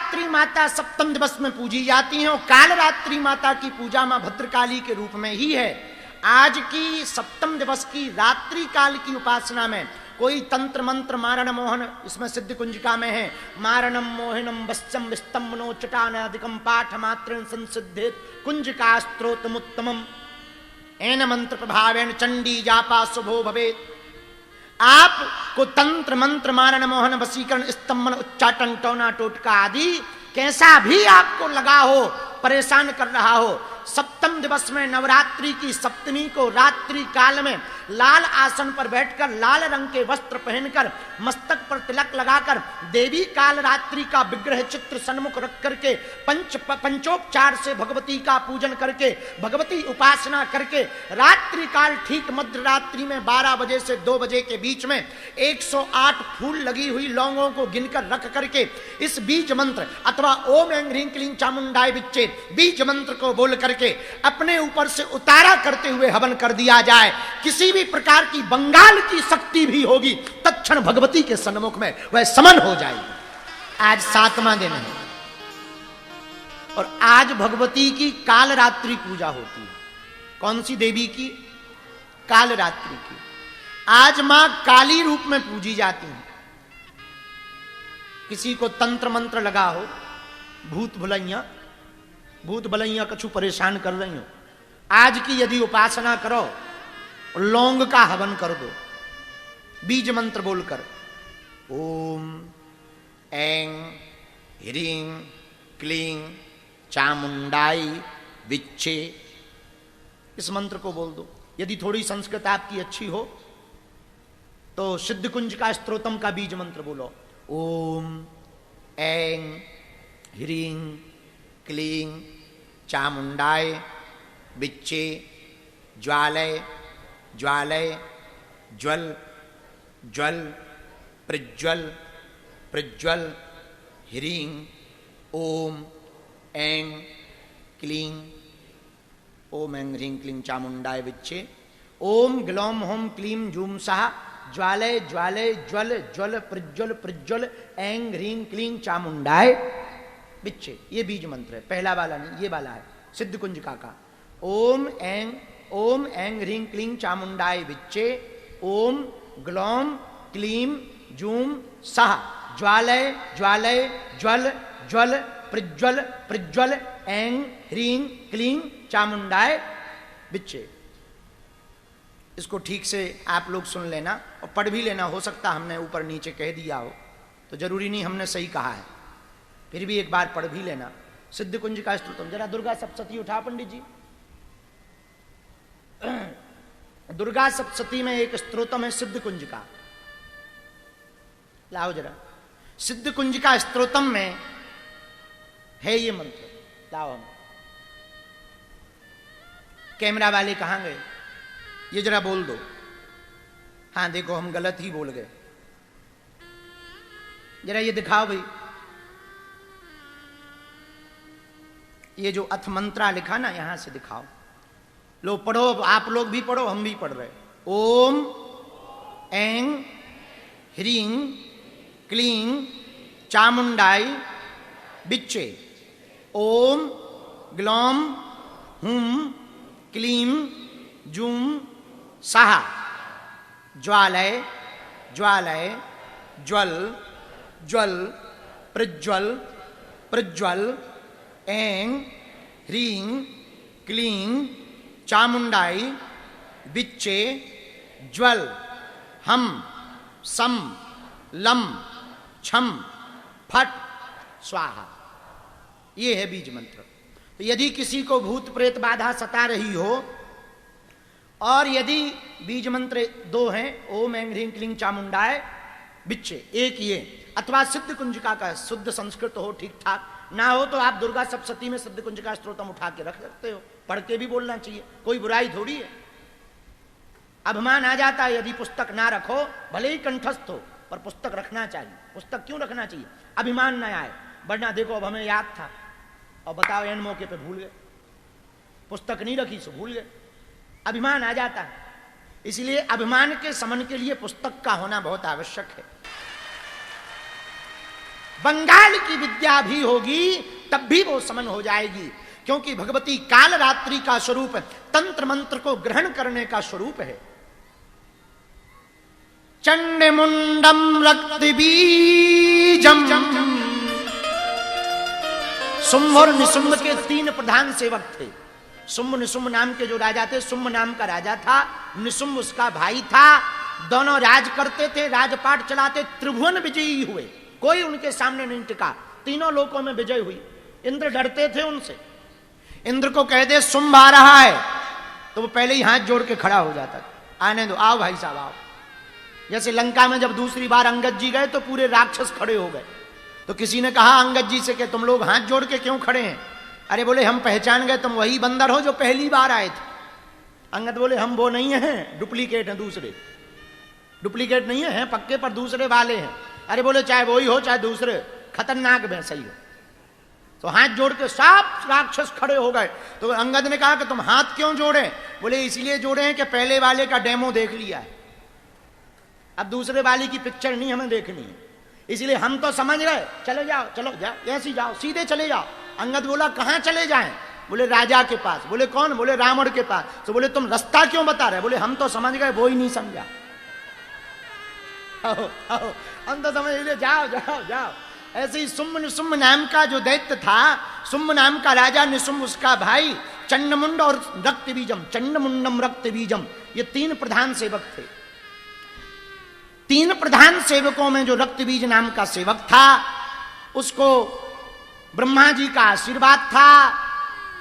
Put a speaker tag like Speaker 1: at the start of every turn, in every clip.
Speaker 1: नवरात्रि माता सप्तम दिवस में पूजी जाती हैं और कालरात्रि माता की पूजा मां भद्रकाली के रूप में ही है। आज की सप्तम दिवस की रात्रि काल की उपासना में कोई तंत्र मंत्र मारण मोहन, इसमें सिद्ध कुंजिका में है, मारणम मोहनम वस्यम विस्तंभनो चटानादिकम पाठ मात्र संसिद्धेत कुंजिका स्त्रोतमुत्तमम एन मंत्र प्रभावेण चंडी जापा शुभो भवेत। आपको तंत्र मंत्र मारण मोहन वशीकरण स्तंभन उच्चाटन टोना टोटका आदि कैसा भी आपको लगा हो, परेशान कर रहा हो, सप्तम दिवस में नवरात्रि की सप्तमी को रात्रि काल में लाल आसन पर बैठकर लाल रंग के वस्त्र पहनकर मस्तक पर तिलक लगाकर देवी काल रात्रि का विग्रह चित्र सन्मुख रख करके पंचोपचार से भगवती का पूजन करके भगवती उपासना करके रात्रि काल ठीक मध्य रात्रि में 12 बजे से 2 बजे के बीच में 108 फूल लगी हुई लौंगों को गिनकर रख करके इस बीज मंत्र अथवा ओम ऐं ह्रीं क्लीं चामुंडाय विच्चे बीज मंत्र को बोल करके अपने ऊपर से उतारा करते हुए हवन कर दिया जाए। किसी भी प्रकार की बंगाल की शक्ति भी होगी तत्क्षण भगवती के सन्मुख में वह समन हो जाएगी। आज 7वां दिन है और आज भगवती की कालरात्रि पूजा होती है। कौन सी देवी की? कालरात्रि की। आज मां काली रूप में पूजी जाती है। किसी को तंत्र मंत्र लगा हो, भूत भलैया कछु परेशान कर रही हो, आज की यदि उपासना करो, लौंग का हवन कर दो बीज मंत्र बोलकर, ओम ऐं ह्रीं क्लीं चामुंडाई विच्चे, इस मंत्र को बोल दो। यदि थोड़ी संस्कृत आपकी अच्छी हो तो सिद्ध कुंज का स्तोत्रम का बीज मंत्र बोलो, ओम ऐं ह्रीं क्लीं चामुंडाय विच्चे ज्वालय ज्वालय ज्वल ज्वल प्रज्वल प्रज्वल ह्रीं ओम ऐं क्लीं, ओम ऐं ह्रीं क्लीं चामुंडाय विच्चे, ओम ग्लौम होम क्लीं जूम सहा ज्वालय ज्वालय ज्वल ज्वल प्रज्वल प्रज्वल ऐं ह्रीं क्लीं चामुंडाय विच्चे। ये बीज मंत्र है, पहला वाला नहीं, ये वाला है सिद्ध कुंजिका का। ओम ऐं ह्रीं क्लीं चामुंडाय विच्चे, ओम ग्लौम क्लीं जूम सह ज्वालय ज्वालय ज्वल ज्वल प्रज्वल प्रज्वल ऐं ह्रीं क्लीं चामुंडाय विच्चे। इसको ठीक से आप लोग सुन लेना और पढ़ भी लेना। हो सकता हमने ऊपर नीचे कह दिया हो तो जरूरी नहीं हमने सही कहा है, फिर भी एक बार पढ़ भी लेना। सिद्ध कुंज का स्तोत्रम, जरा दुर्गा सप्तशती उठा पंडित जी। दुर्गा सप्तशती में एक स्तोत्रम है सिद्ध कुंज का, लाओ जरा। सिद्ध कुंज का स्तोत्रम में है ये मंत्र, लाओ। हम कैमरा वाले कहां गए? ये जरा बोल दो। हाँ देखो हम गलत ही बोल गए, जरा ये दिखाओ भाई। ये जो अथ मंत्रा लिखा ना, यहां से दिखाओ। लो पढ़ो, आप लोग भी पढ़ो, हम भी पढ़ रहे। ओम ऐं ह्रीं क्लीं चामुंडाई विच्चे, ओम ग्लौम हुम क्लीं जूम सहा ज्वालय ज्वालय ज्वल ज्वल प्रज्वल प्रज्वल ऐं ह्रीं क्लीं चामुंडाई विच्चे ज्वल हम सम लम छम फट स्वाहा। ये है बीज मंत्र। तो यदि किसी को भूत प्रेत बाधा सता रही हो और यदि बीज मंत्र 2 हैं, ओम ऐं ह्रीं क्लीं चामुंडाय विच्चे, एक ये, अथवा सिद्ध कुंजिका का शुद्ध संस्कृत हो, ठीक ठाक ना हो तो आप दुर्गा सप्तशती में सिद्ध कुंजिका स्तोत्रम उठा के रख सकते हो, पढ़ के भी बोलना चाहिए, कोई बुराई थोड़ी है। अभिमान आ जाता है यदि पुस्तक ना रखो, भले ही कंठस्थ हो पर पुस्तक रखना चाहिए। पुस्तक क्यों रखना चाहिए? अभिमान ना आए, वरना देखो अब हमें याद था और बताओ एन मौके पे भूल गए, पुस्तक नहीं रखी सो भूल गए, अभिमान आ जाता है। इसलिए अभिमान के समन के लिए पुस्तक का होना बहुत आवश्यक है। बंगाल की विद्या भी होगी तब भी वो समन हो जाएगी, क्योंकि भगवती काल रात्रि का स्वरूप तंत्र मंत्र को ग्रहण करने का स्वरूप है। चंड मुंडम रक्त बीजम, शुंभ और निशुंभ के 3 प्रधान सेवक थे। शुंभ निशुंभ नाम के जो राजा थे, शुंभ नाम का राजा था, निशुंभ उसका भाई था। दोनों राज करते थे, राजपाट चलाते, त्रिभुवन विजयी हुए, कोई उनके सामने नहीं टिका, तीनों लोकों में विजय हुई। इंद्र डरते थे उनसे। इंद्र को कह दे शुंभ आ रहा है तो वो पहले ही हाथ जोड़ के खड़ा हो जाता, आने दो, आओ भाई साहब आओ। जैसे लंका में जब दूसरी बार अंगद जी गए तो पूरे राक्षस खड़े हो गए, तो किसी ने कहा अंगद जी से कि तुम लोग हाथ जोड़ के क्यों खड़े हैं? अरे बोले हम पहचान गए, तुम वही बंदर हो जो पहली बार आए थे। अंगद बोले हम वो नहीं हैं, डुप्लीकेट हैं, दूसरे डुप्लीकेट नहीं है, पक्के पर दूसरे वाले हैं। अरे बोले चाहे वही हो चाहे दूसरे, खतरनाक में सही हो। तो हाथ जोड़ के सब राक्षस खड़े हो गए। तो अंगद ने कहा कि तुम हाथ क्यों जोड़े? बोले इसलिए जोड़े हैं कि पहले वाले का डेमो देख लिया है, अब दूसरे वाले की पिक्चर नहीं हमें देखनी है, इसलिए हम तो समझ गए, चले जाओ, चलो जाओ, ऐसे जाओ, सीधे चले जाओ। अंगद बोला कहां चले जाएं? बोले राजा के पास। बोले कौन? बोले रावण के पास। तो बोले तुम रास्ता क्यों बता रहे? बोले हम तो समझ गए, वो ही नहीं समझा। आओ आओ, हम तो समझ लिए, जाओ जाओ जाओ। ऐसे ही शुंभ निशुंभ नाम का जो दैत्य था, शुंभ नाम का राजा, निशुंभ उसका भाई, चंडमुंड और रक्त बीजम, चंडमुंडम रक्त बीजम, ये 3 प्रधान सेवक थे। 3 प्रधान सेवकों में जो रक्त बीज नाम का सेवक था, उसको ब्रह्मा जी का आशीर्वाद था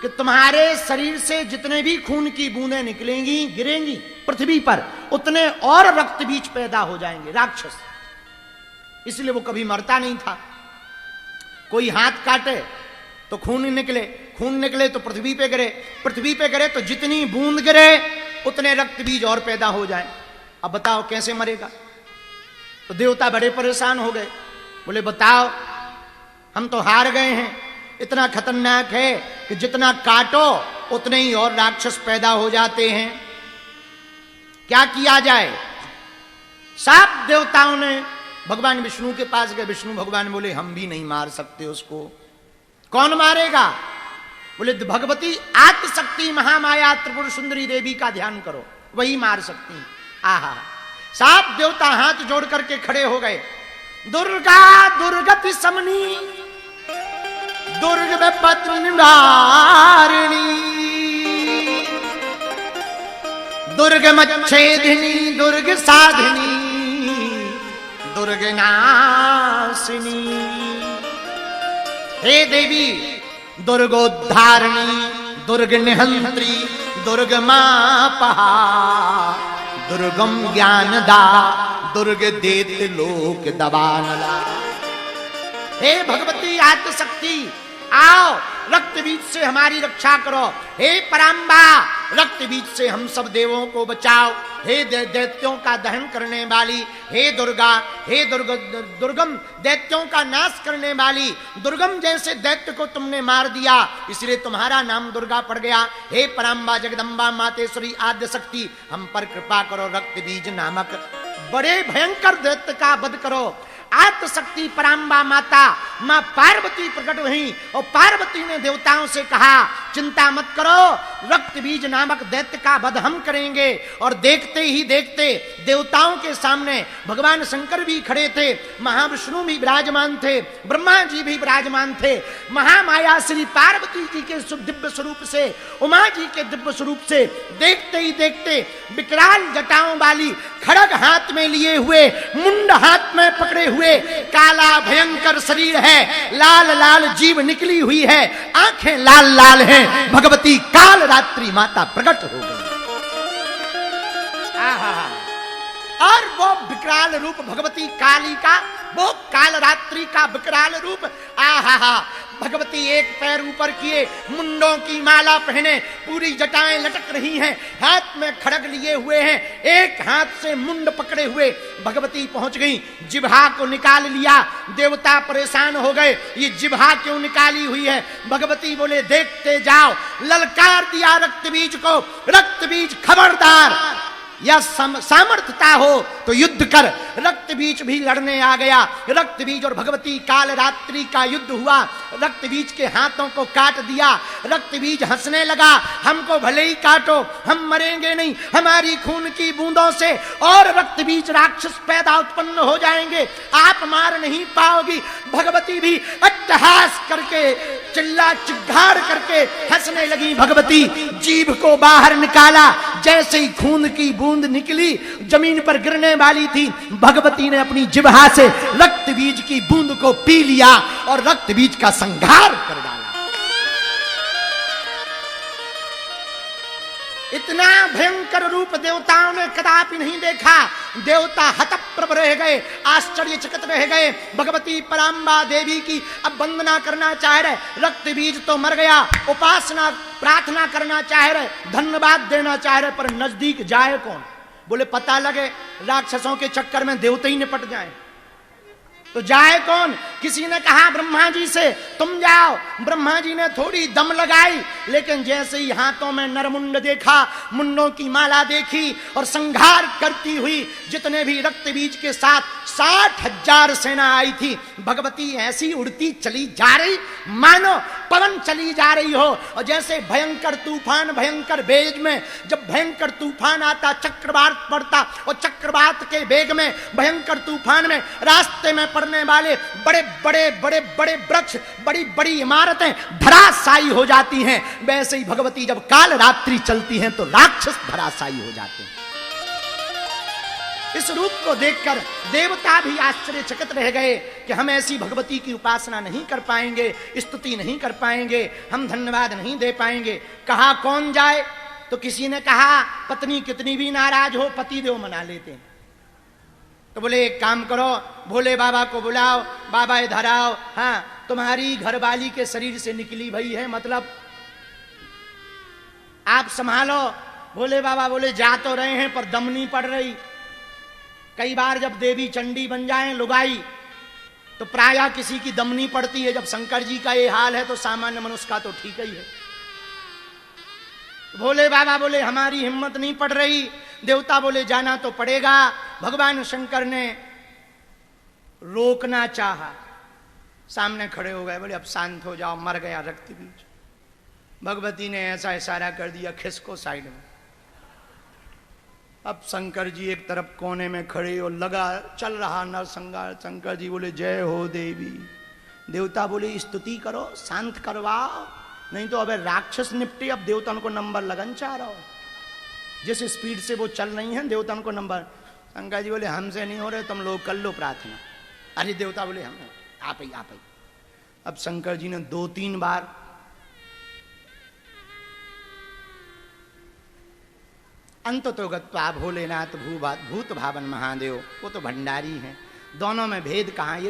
Speaker 1: कि तुम्हारे शरीर से जितने भी खून की बूंदें निकलेंगी, गिरेंगी पृथ्वी पर, उतने और रक्त बीज पैदा हो जाएंगे राक्षस। इसलिए वो कभी मरता नहीं था। कोई हाथ काटे तो खून निकले, खून निकले तो पृथ्वी पे गिरे, पृथ्वी पे गिरे तो जितनी बूंद गिरे उतने रक्त बीज और पैदा हो जाए। अब बताओ कैसे मरेगा? तो देवता बड़े परेशान हो गए, बोले बताओ हम तो हार गए हैं, इतना खतरनाक है कि जितना काटो उतने ही और राक्षस पैदा हो जाते हैं, क्या किया जाए? सब देवताओं ने भगवान विष्णु के पास गए। विष्णु भगवान बोले हम भी नहीं मार सकते उसको। कौन मारेगा? बोले भगवती आत्मशक्ति महामाया त्रिपुर सुंदरी देवी का ध्यान करो, वही मार सकती। आहा, सात देवता हाथ जोड़ करके खड़े हो गए। दुर्गा दुर्गति समनी, दुर्ग विपत्ति निवारिणी, दुर्ग मच्छेदिनी, दुर्ग साधिनी, दुर्ग नाशिनी। हे देवी दुर्गोद्धारिणी, दुर्ग निहंत्री, दुर्ग मापहा, दुर्गम ज्ञानदा, दुर्ग देत लोक दबानला। हे भगवती आद्यशक्ति, आओ रक्त बीज से हमारी रक्षा करो। हे पराम्बा, रक्त बीज से हम सब देवों को बचाओ। हे दैत्यों का दहन करने वाली, हे दुर्गा, हे दुर्गम दैत्यों का नाश करने वाली, दुर्गम जैसे दैत्य को तुमने मार दिया, इसलिए तुम्हारा नाम दुर्गा पड़ गया। हे पराम्बा जगदम्बा मातेश्वरी आद्यशक्ति, हम पर कृपा करो, रक्त बीज नामक बड़े भयंकर दैत्य का वध करो। आत्मशक्ति पराम्बा माता मां पार्वती प्रकट हुई और पार्वती ने देवताओं से कहा चिंता मत करो, रक्त बीज नामक दैत्य का वध हम करेंगे। और देखते ही देखते देवताओं के सामने भगवान शंकर भी खड़े थे, महाविष्णु भी विराजमान थे, ब्रह्मा जी भी विराजमान थे। महामाया श्री पार्वती जी के दिव्य स्वरूप से, उमा जी के दिव्य स्वरूप से देखते ही देखते विकराल जटाओं वाली, खड़ग हाथ में लिए हुए, मुंड हाथ में पकड़े हुए, काला भयंकर शरीर है, लाल लाल जीभ निकली हुई है, आंखें लाल लाल हैं, भगवती काल रात्रि माता प्रकट हो गई। और वो विकराल रूप भगवती काली का, वो काल रात्रि का विकराल रूप, आहा, भगवती एक पैर ऊपर किए, मुंडों की माला पहने, पूरी जटाएं लटक रही हैं, हाथ में खड़ग लिए हुए हैं, एक हाथ से मुंड पकड़े हुए भगवती पहुंच गई। जिभा को निकाल लिया, देवता परेशान हो गए, ये जिभा क्यों निकाली हुई है? भगवती बोले देखते जाओ, ललकार दिया रक्त बीज को, रक्त बीज खबरदार, या सामर्थ्यता हो तो युद्ध कर। रक्त बीज भी लड़ने आ गया। रक्त बीज और भगवती काल रात्रि का युद्ध हुआ। रक्त बीज के हाथों को काट दिया। रक्त बीज हंसने लगा, हमको भले ही काटो, हम मरेंगे नहीं हमारी खून की बूंदों से, और रक्त बीज राक्षस पैदा उत्पन्न हो जाएंगे, आप मार नहीं पाओगी। भगवती भी अट्टहास करके चिल्ला चिल्लाड़ करके हंसने लगी। भगवती जीभ को बाहर निकाला, जैसे ही खून की बूंद निकली जमीन पर गिरने वाली थी, भगवती ने अपनी जिह्वा से रक्त बीज की बूंद को पी लिया और रक्त बीज का संहार कर डाला। इतना भयंकर रूप देवताओं ने कदापि नहीं देखा। देवता हतप्रभ रह गए, आश्चर्यचकित रह गए। भगवती पराम्बा देवी की अब वंदना करना चाह रहे, रक्त बीज तो मर गया, उपासना प्रार्थना करना चाह रहे, धन्यवाद देना चाह रहे, पर नजदीक जाए कौन? बोले पता लगे राक्षसों के चक्कर में देवता ही निपट जाए तो जाए कौन? किसी ने कहा ब्रह्मा जी से तुम जाओ। ब्रह्मा जी ने थोड़ी दम लगाई, लेकिन जैसे ही हाथों में नरमुंड देखा, मुंडों की माला देखी और संहार करती हुई जितने भी रक्त बीज के साथ 60,000 सेना आई थी, भगवती ऐसी उड़ती चली जा रही मानो पवन चली जा रही हो। और जैसे भयंकर तूफान, भयंकर वेग में जब भयंकर तूफान आता, चक्रवात पड़ता, और चक्रवात के वेग में भयंकर तूफान में रास्ते में पड़ने वाले बड़े बड़े बड़े बड़े वृक्ष, बड़ी बड़ी इमारतें धराशायी हो जाती हैं, वैसे ही भगवती जब काल रात्रि चलती हैं तो राक्षस धराशायी हो जाते हैं। इस रूप को देखकर देवता भी आश्चर्यचकित रह गए कि हम ऐसी भगवती की उपासना नहीं कर पाएंगे, स्तुति नहीं कर पाएंगे, हम धन्यवाद नहीं दे पाएंगे। कहा कौन जाए? तो किसी ने कहा पत्नी कितनी भी नाराज हो पति देव मना लेते हैं। तो बोले एक काम करो, भोले बाबा को बुलाओ, बाबा इधर आओ, हाँ तुम्हारी घरवाली के शरीर से निकली भई है, मतलब आप संभालो। भोले बाबा बोले जा तो रहे हैं पर दम नहीं पड़ रही। कई बार जब देवी चंडी बन जाए लुगाई तो प्रायः किसी की दम नहीं पड़ती है। जब शंकर जी का ये हाल है तो सामान्य मनुष्य का तो ठीक ही है। भोले बाबा बोले हमारी हिम्मत नहीं पड़ रही। देवता बोले जाना तो पड़ेगा। भगवान शंकर ने रोकना चाहा, सामने खड़े हो गए, बोले अब शांत हो जाओ, मर गया रक्त बीज। भगवती ने ऐसा इशारा कर दिया खिसको साइड में। अब शंकर जी एक तरफ कोने में खड़े और लगा चल रहा नरसंहार। शंकर जी बोले जय हो देवी। देवता बोले स्तुति करो, शांत करवाओ, नहीं तो अबे राक्षस निपटे। अब देवता उनको नंबर लगन चाह रहा हो, जिस स्पीड से वो चल रही हैं देवता उनको नंबर। शंकर जी बोले हमसे नहीं हो रहे, तुम लोग कर लो प्रार्थना। अरे देवता बोले हम आप ही। अब शंकर जी ने 2-3 बार अंत तो गत्वा भोलेनाथ भूत भावन महादेव, वो तो भंडारी हैं, दोनों में भेद कहाँ? ये